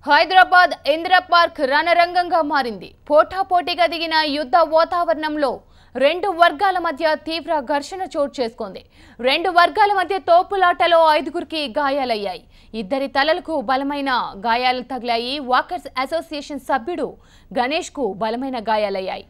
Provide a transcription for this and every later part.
Hyderabad Indira park రణరంగంగా మారింది. పోటాపోటీగా దిగిన యుద్ధ వాతావరణంలో రెండు వర్గాల మధ్య తీవ్ర ఘర్షణ చోటు చేసుకుంది. రెండు వర్గాల మధ్య తోపులాటలో 5గురికి గాయాలయ్యాయి. ఇద్దరి తలలకు బలమైన గాయాలు తగిలాయి. వాకర్స్ అసోసియేషన్ సభ్యుడు గణేష్ కు బలమైన గాయాలయ్యాయి.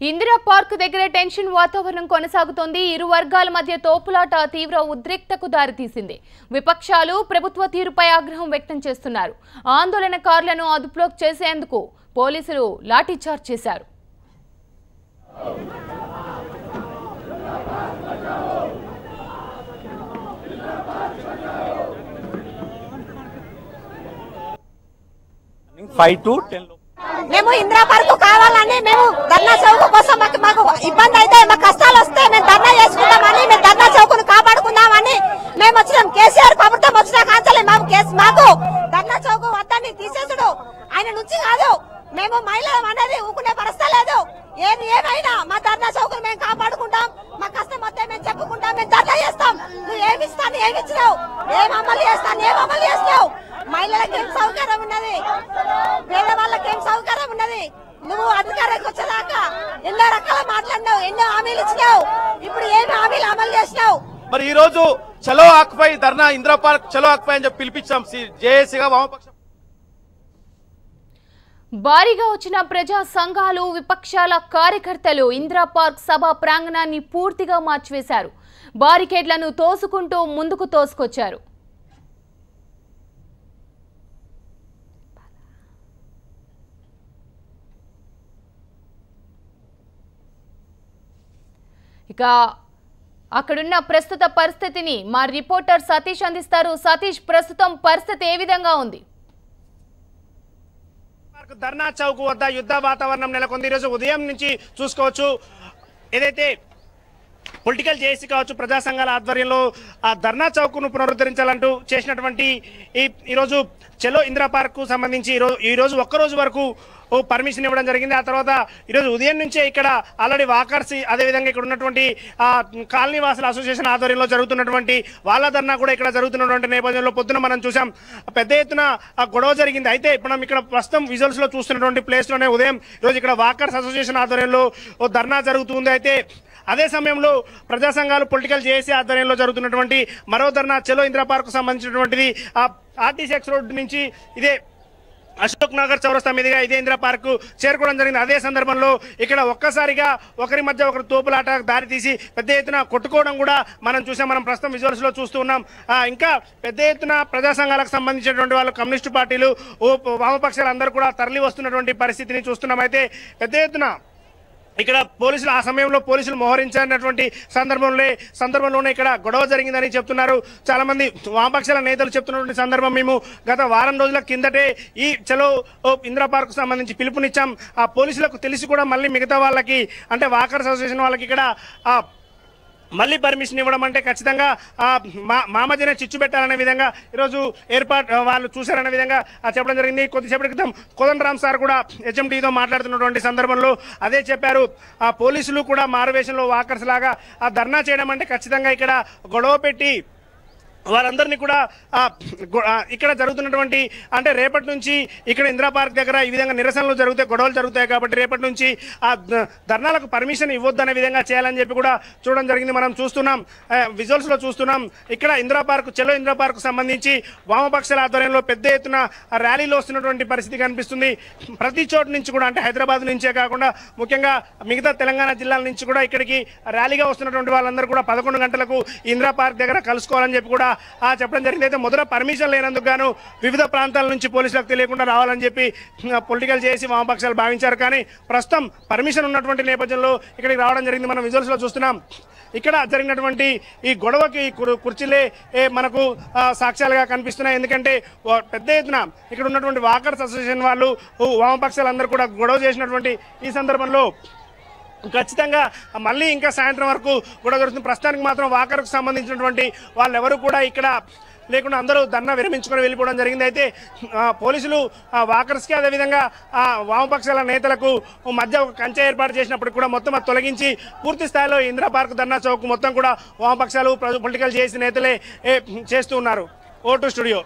ఇందిరా పార్క్ దగ్గర టెన్షన్ వాతావరణం కొనసాగుతోంది. ఇరు వర్గాల మధ్య తోపులాట తీవ్ర ఉద్రిక్తతకు దారితీసింది. విపక్షాలు ప్రభుత్వ తీరుపై ఆగ్రహం వ్యక్తం చేస్తున్నారు. ఆందోళనకారులను అదుపులోకి చేసేందుకు పోలీసులు లాఠీచార్జ్ చేశారు. మేము ఇందిరా పార్క్ కావాలని మేము ధర్నా చౌక్ కోసం మాకు ఇబ్బంది అయితే మాకు కష్టాలు వస్తే మేము ధర్నా చేసుకుంటామని మేము ధర్నా చౌక్ను కాపాడుకుందామని మేము వచ్చినాం. కేసీఆర్ ప్రభుత్వం వచ్చిన కాంచాలి మాకు ధర్నా చౌక్ వద్దని తీసేసుడు ఆయన నుంచి కాదు. మేము మహిళలు అనేది ఊకునే పరిస్థితి లేదు. ఏది ఏమైనా మా ధర్నా చౌక్ మేము కాపాడుకుంటాం. మా కష్టం వస్తే మేము చెప్పుకుంటాం. మేము ధర్నా చేస్తాం. నువ్వు ఏమి ఇస్తాను ఏమి ఇచ్చినావు ఏం అమలు చేస్తాను ఏం అమలు చేస్తావు. మహిళలకు ఏం సౌకర్యం ఉన్నది, పేదవాళ్ళకి ఏం సౌకర్యం ఉన్నది. నువ్వు అధికారానికి వచ్చేదాకా ఎన్నో రకాల మాట్లాడినావు, ఎన్నో హామీలు ఇచ్చినావు. ఇప్పుడు ఏమి హామీలు అమలు చేసినావు? మరి ఈ రోజు చలో ఆక్పై ధర్నా ఇందిరా పార్క్ చలో ఆక్పై అని చెప్పి పిలిపించాం. జేఏసీగా వామపక్ష భారీగా వచ్చిన ప్రజా సంఘాలు విపక్షాల కార్యకర్తలు ఇందిరా పార్క్ సభ ప్రాంగణాన్ని పూర్తిగా మార్చివేశారు. బారికేడ్లను తోసుకుంటూ ముందుకు తోసుకొచ్చారు. ఇక అక్కడున్న ప్రస్తుత పరిస్థితిని మా రిపోర్టర్ సతీష్ అందిస్తారు. సతీష్, ప్రస్తుతం పరిస్థితి ఏ విధంగా ఉంది? ధర్నా చౌక్ వద్ద యుద్ధ వాతావరణం నెలకొంది. ఈరోజు ఉదయం నుంచి చూసుకోవచ్చు, ఏదైతే పొలిటికల్ జేఏసీ కావచ్చు ప్రజా సంఘాల ఆధ్వర్యంలో ఆ ధర్నా చౌక్ను పునరుద్ధరించాలంటూ చేసినటువంటి ఈరోజు చలో ఇందిరా పార్క్ సంబంధించి ఈరోజు ఒక్కరోజు వరకు పర్మిషన్ ఇవ్వడం జరిగింది. ఆ తర్వాత ఈరోజు ఉదయం నుంచే ఇక్కడ ఆల్రెడీ వాకర్స్ అదేవిధంగా ఇక్కడ ఉన్నటువంటి కాలనీ వాసుల అసోసియేషన్ ఆధ్వర్యంలో జరుగుతున్నటువంటి వాళ్ళ ధర్నా కూడా ఇక్కడ జరుగుతున్నటువంటి నేపథ్యంలో పొద్దున మనం చూసాం పెద్ద ఎత్తున గొడవ జరిగింది. అయితే ఇప్పుడు మనం ఇక్కడ ప్రస్తుతం విజువల్స్ లో చూస్తున్నటువంటి ప్లేస్ లోనే ఉదయం ఈరోజు ఇక్కడ వాకర్స్ అసోసియేషన్ ఆధ్వర్యంలో ధర్నా జరుగుతుంది. అయితే అదే సమయంలో ప్రజా సంఘాలు పొలిటికల్ జేఏసీ ఆధ్వర్యంలో జరుగుతున్నటువంటి మరో ధర్నా చలో ఇందిరా పార్క్ సంబంధించినటువంటిది ఆర్టీసీ ఎక్స్ రోడ్ నుంచి ఇదే అశోక్ నగర్ చౌరస్తా మీదుగా ఇదే ఇందిరా పార్క్ చేరుకోవడం జరిగింది. అదే సందర్భంలో ఇక్కడ ఒక్కసారిగా ఒకరి మధ్య ఒకరు తోపులాట దారితీసి పెద్ద ఎత్తున కొట్టుకోవడం కూడా మనం చూసాం. మనం ప్రస్తుతం విజువల్స్ లో చూస్తూ ఉన్నాం. ఇంకా పెద్ద ఎత్తున ప్రజా సంఘాలకు సంబంధించినటువంటి వాళ్ళు కమ్యూనిస్టు పార్టీలు వామపక్షాలు అందరూ కూడా తరలి వస్తున్నటువంటి పరిస్థితిని చూస్తున్నాం. అయితే పెద్ద ఎత్తున ఇక్కడ పోలీసులు ఆ సమయంలో పోలీసులు మోహరించినటువంటి సందర్భంలోనే ఇక్కడ గొడవ జరిగిందని చెప్తున్నారు చాలా మంది వామపక్షాల నేతలు చెప్తున్నటువంటి సందర్భం. మేము గత వారం రోజుల కిందటే ఈ చలో ఇందిరా పార్క్ సంబంధించి పిలుపునిచ్చాం. ఆ పోలీసులకు తెలిసి కూడా మళ్ళీ మిగతా వాళ్ళకి అంటే వాకర్స్ అసోసియేషన్ వాళ్ళకి ఇక్కడ మళ్ళీ పర్మిషన్ ఇవ్వడం అంటే ఖచ్చితంగా మా మధ్యనే చిచ్చు పెట్టాలనే విధంగా ఈరోజు ఏర్పాటు వాళ్ళు చూశారనే విధంగా చెప్పడం జరిగింది. కొద్దిసేపటి క్రితం కోదండరామ్ సార్ కూడా హెచ్ఎంటీతో మాట్లాడుతున్నటువంటి సందర్భంలో అదే చెప్పారు. ఆ పోలీసులు కూడా మారువేషంలో వాకర్స్ లాగా ఆ ధర్నా చేయడం అంటే ఖచ్చితంగా ఇక్కడ గొడవ పెట్టి వారందరినీ కూడా ఇక్కడ జరుగుతున్నటువంటి అంటే రేపటి నుంచి ఇక్కడ ఇందిరా పార్క్ దగ్గర ఈ విధంగా నిరసనలు జరుగుతాయి, గొడవలు జరుగుతాయి కాబట్టి రేపటి నుంచి ఆ ధర్నాలకు పర్మిషన్ ఇవ్వద్దనే విధంగా చేయాలని చెప్పి కూడా చూడడం జరిగింది. మనం చూస్తున్నాం విజువల్స్లో చూస్తున్నాం ఇక్కడ ఇందిరా పార్క్ చలో ఇందిరా పార్క్ సంబంధించి వామపక్షాల ఆధ్వర్యంలో పెద్ద ఎత్తున ర్యాలీలో వస్తున్నటువంటి పరిస్థితి కనిపిస్తుంది. ప్రతి చోటు నుంచి కూడా అంటే హైదరాబాద్ నుంచే కాకుండా ముఖ్యంగా మిగతా తెలంగాణ జిల్లాల నుంచి కూడా ఇక్కడికి ర్యాలీగా వస్తున్నటువంటి వాళ్ళందరూ కూడా 11 గంటలకు ఇందిరా పార్క్ దగ్గర కలుసుకోవాలని చెప్పి కూడా చెప్పడం జరిగింది. అయితే మొదట పర్మిషన్ లేనందుకు గాను వివిధ ప్రాంతాల నుంచి పోలీసులకు తెలియకుండా రావాలని చెప్పి పొలిటికల్ చేసి వామపక్షాలు భావించారు. కానీ ప్రస్తుతం పర్మిషన్ ఉన్నటువంటి నేపథ్యంలో ఇక్కడికి రావడం జరిగింది. మనం విజువల్స్ లో చూస్తున్నాం ఇక్కడ జరిగినటువంటి ఈ గొడవకి కుర్చీలే మనకు సాక్ష్యాలుగా కనిపిస్తున్నాయి. ఎందుకంటే పెద్ద ఎత్తున ఇక్కడ ఉన్నటువంటి వాకర్స్ అసోసియేషన్ వాళ్ళు వామపక్షాలందరూ కూడా గొడవ చేసినటువంటి ఈ సందర్భంలో ఖచ్చితంగా మళ్ళీ ఇంకా సాయంత్రం వరకు కూడా జరుగుతుంది. ప్రస్తుతానికి మాత్రం వాకర్కు సంబంధించినటువంటి వాళ్ళు ఎవరు కూడా ఇక్కడ లేకుండా అందరూ ధర్నా విరమించుకొని వెళ్ళిపోవడం జరిగింది. అయితే పోలీసులు వాకర్స్కి అదేవిధంగా వామపక్షాల నేతలకు మధ్య ఒక కంచె ఏర్పాటు చేసినప్పుడు కూడా మొత్తం అది తొలగించి పూర్తి స్థాయిలో ఇందిరా పార్క్ ధర్నా చౌక్ మొత్తం కూడా వామపక్షాలు పొలిటికల్ జేఏసీ నేతలే చేస్తూ ఉన్నారు. Vote studio.